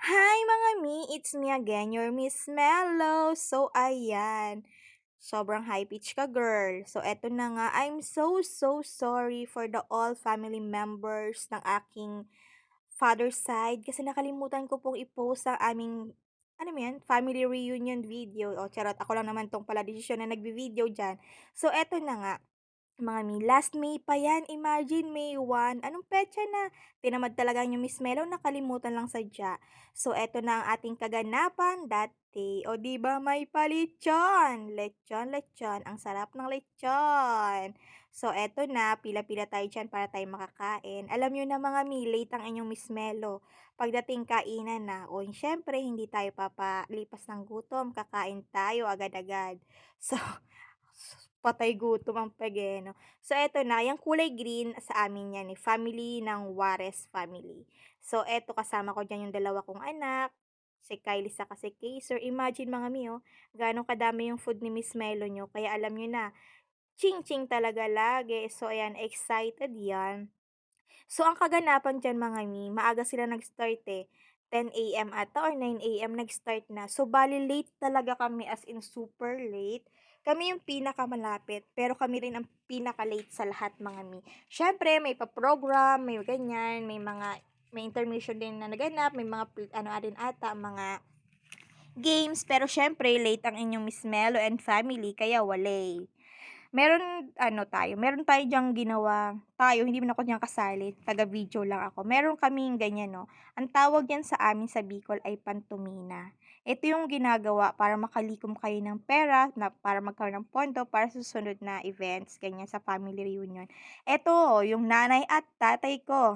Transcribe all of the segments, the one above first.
Hi mga mi! It's me again, your Miss Mellow. So, ayan. Sobrang high pitch ka, girl. So, eto na nga. I'm so sorry for the all family members ng aking father's side kasi nakalimutan ko pong i-post ang aming, ano mo yan, family reunion video. O, charot. Ako lang naman tong pala desisyon na nagbi-video dyan. So, eto na nga. Mga mi, last May pa yan. Imagine, May 1. Anong petsa na? Tinamad talaga yung Miss Melo, nakalimutan lang sadya. So, eto na ang ating kaganapan that day. O, di ba may palitsyon? Lechon, lechon. Ang sarap ng lechon. So, eto na. Pila-pila tayo dyan para tayo makakain. Alam nyo na mga mi, late ang inyong Miss Melo. Pagdating kainan na. O, syempre, hindi tayo papalipas ng gutom. Kakain tayo agad-agad. So, patay gutom ang pageno. So, eto na, yung kulay green sa amin yan, family ng Juarez family. So, eto kasama ko dyan yung dalawa kong anak, si Kylie sa si Kaiser. Imagine mga mio, gano'ng kadami yung food ni Miss Melo nyo. Kaya alam nyo na, ching-ching talaga lagi. So, ayan, excited yan. So, ang kaganapan diyan mga mi, maaga sila nag-start eh. 10 AM ata or 9 AM nag-start na. So, bali late talaga kami as in super late. Kami yung pinakamalapit, pero kami rin ang pinaka-late sa lahat mga mi. Siyempre, may pa-program, may ganyan, may intermission din na naganap, may mga ano din ata, mga games, pero siyempre, late ang inyong Miss Melo and family, kaya wala. Meron tayo diyang ginawa hindi man ako diyan kasali, taga-video lang ako. Meron kaming ganyan 'no, ang tawag yan sa amin sa Bicol ay pantomina. Ito yung ginagawa para makalikom kayo ng pera na para magkaroon ng pondo para sa susunod na events, ganyan sa family reunion. Eto, yung nanay at tatay ko,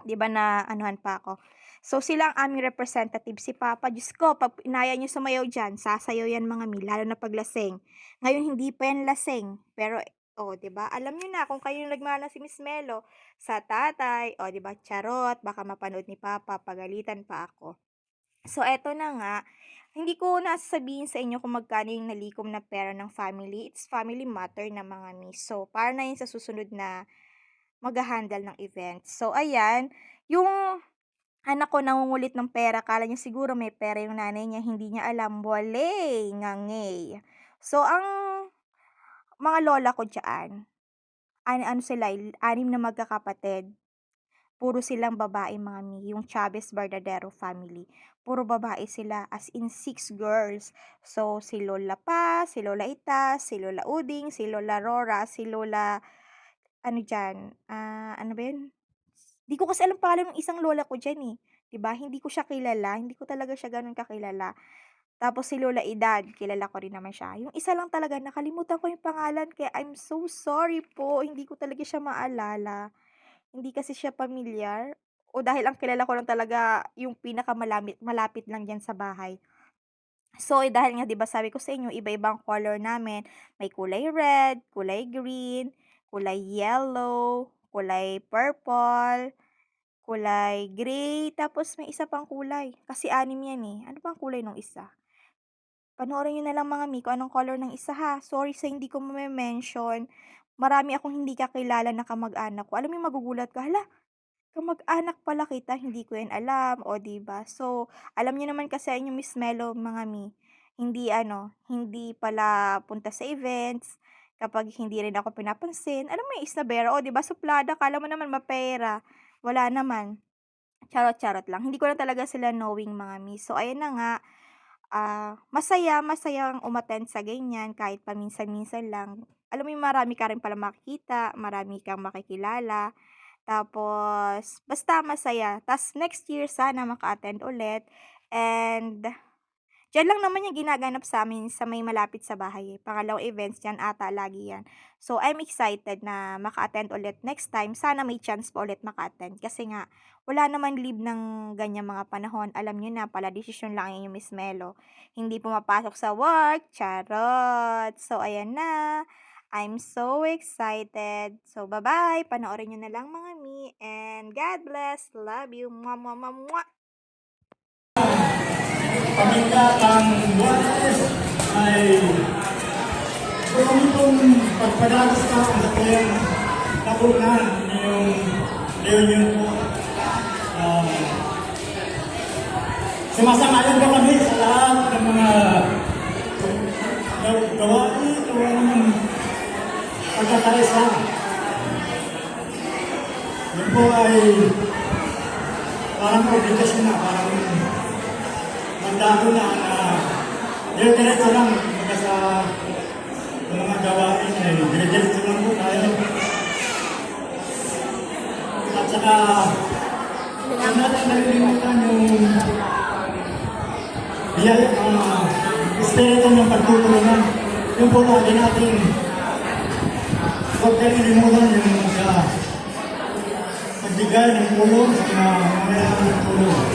'di ba na anuhan pa ako. So, sila ang aming representative, si Papa. Diyos ko, 'pag inaya niyo sumayaw diyan, sasayaw yan mga mi, lalo na 'pag lasing. Ngayon hindi pa yan lasing, pero, oh, 'di ba, alam niyo na kung kayo yung nagmana si Miss Melo sa tatay, oh, 'di ba, charot, baka mapanood ni Papa, pagalitan pa ako. So, eto na nga, hindi ko na sasabihin sa inyo kung magkano yung nalikom na pera ng family, it's family matter na mga miss. So, para na yun sa susunod na magha-handle ng event. So, ayan, yung anak ko nangungulit ng pera, akala niya siguro may pera yung nanay niya, hindi niya alam, wale, ngangey. So, ang mga lola ko diyaan, ano sila, 6 na magkakapatid. Puro silang babae mga mi, yung Chavez Verdadero family. Puro babae sila, as in 6 girls. So, si Lola Pa, si Lola Ita, si Lola Uding, si Lola Rora, si Lola, ano dyan, ano ba yun? Di ko kasi alam pangalan ng isang lola ko dyan eh. 'Di ba? Hindi ko siya kilala, hindi ko talaga siya gano'n kakilala. Tapos si Lola Edad, kilala ko rin naman siya. Yung isa lang talaga nakalimutan ko yung pangalan kaya I'm so sorry po, hindi ko talaga siya maalala. Hindi kasi siya pamilyar o dahil ang kilala ko lang talaga yung malapit lang diyan sa bahay. So, dahil nga 'di ba sabi ko sa inyo iba-ibang color namin, may kulay red, kulay green, kulay yellow, kulay purple, kulay gray, tapos may isa pang kulay, kasi 6 yan, eh. Ano bang kulay nung isa? Panoorin niyo na lang mga mi kung anong color ng isa ha. Sorry sa hindi ko mame-mention. Marami akong hindi kakilala na kamag-anak ko. Alam mo yung magugulat ka, "Hala, kamag-anak pala kita, hindi ko yan alam." O, 'di ba? So, alam niyo naman kasi yung Miss Melo mga mi, hindi pala punta sa events kapag hindi rin ako pinapansin. Alam mo yung isnabera, o 'di ba suplada, akala mo naman mapera, wala naman. Charot-charot lang. Hindi ko na talaga sila knowing mga mi. So, ayan na nga, masayang umattend sa ganyan kahit paminsan-minsan lang. Alam mo yung marami ka rin pala makikita, marami kang makikilala, tapos basta masaya. Tas next year sana maka-attend ulit and diyan lang naman yung ginaganap sa'min sa may malapit sa bahay, eh, pangalawang events diyan ata lagi yan. So, I'm excited na maka-attend ulit next time, sana may chance pa ulit maka-attend kasi nga wala naman leave ng ganyang mga panahon, alam niyo na desisyon lang yung Miss Melo, hindi pumapasok sa work, charot. So, ayan na, I'm so excited. So, bye-bye, panoorin niyo na lang mga mi, and God bless, love you, mwah, mwah, mwah, mwah. Pamilya ang Juarez ay purong pagpadalas ka ang sakyan tabunan yung reunion po. sumasamayan po kami sa lahat ng mga gawain ng pagkakaresa. Yun po ay parang obligasyon na, parang mandado na dire-diretso lang mga sa mga gawain ay dire-diretso lang po tayo. At saka huwag natin nalilimutan yung biyaya, espiritu ng pagtutulungan. Yung po lagi natin huwag tayo nalimutan yung pagbigay ng tulong sa mga mayroon ng tulong.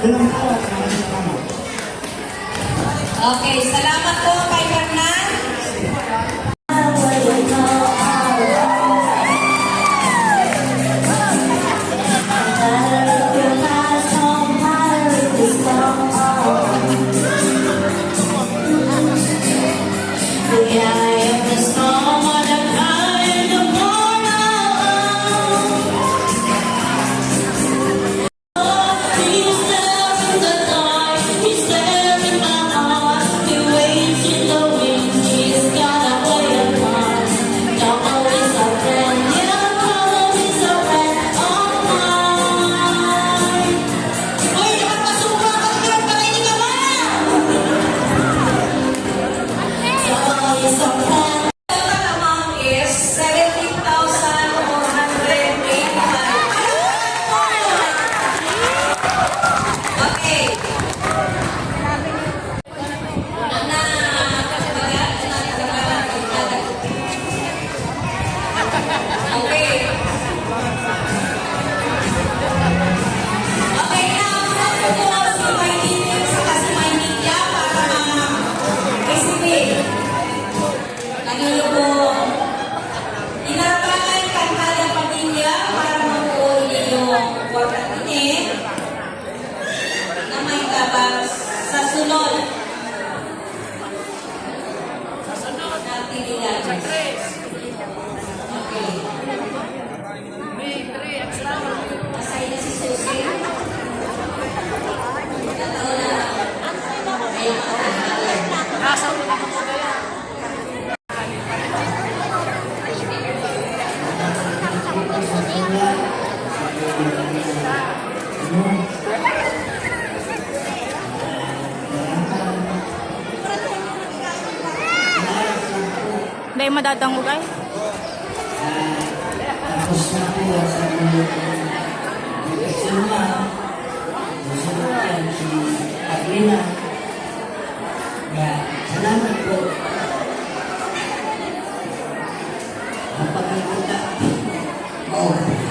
Doon lang po at maraming salamat. Okay, salamat po kay Fernan. Sa sunod na actividad. Okay. Masaya na si Susie. Tataon na lang. Ayaw ka na. Dahil madadangog ay. Tapos na po sa Silma, gusto ko yan si Aglina. Salamat po. Ang pagkakuta. Oh.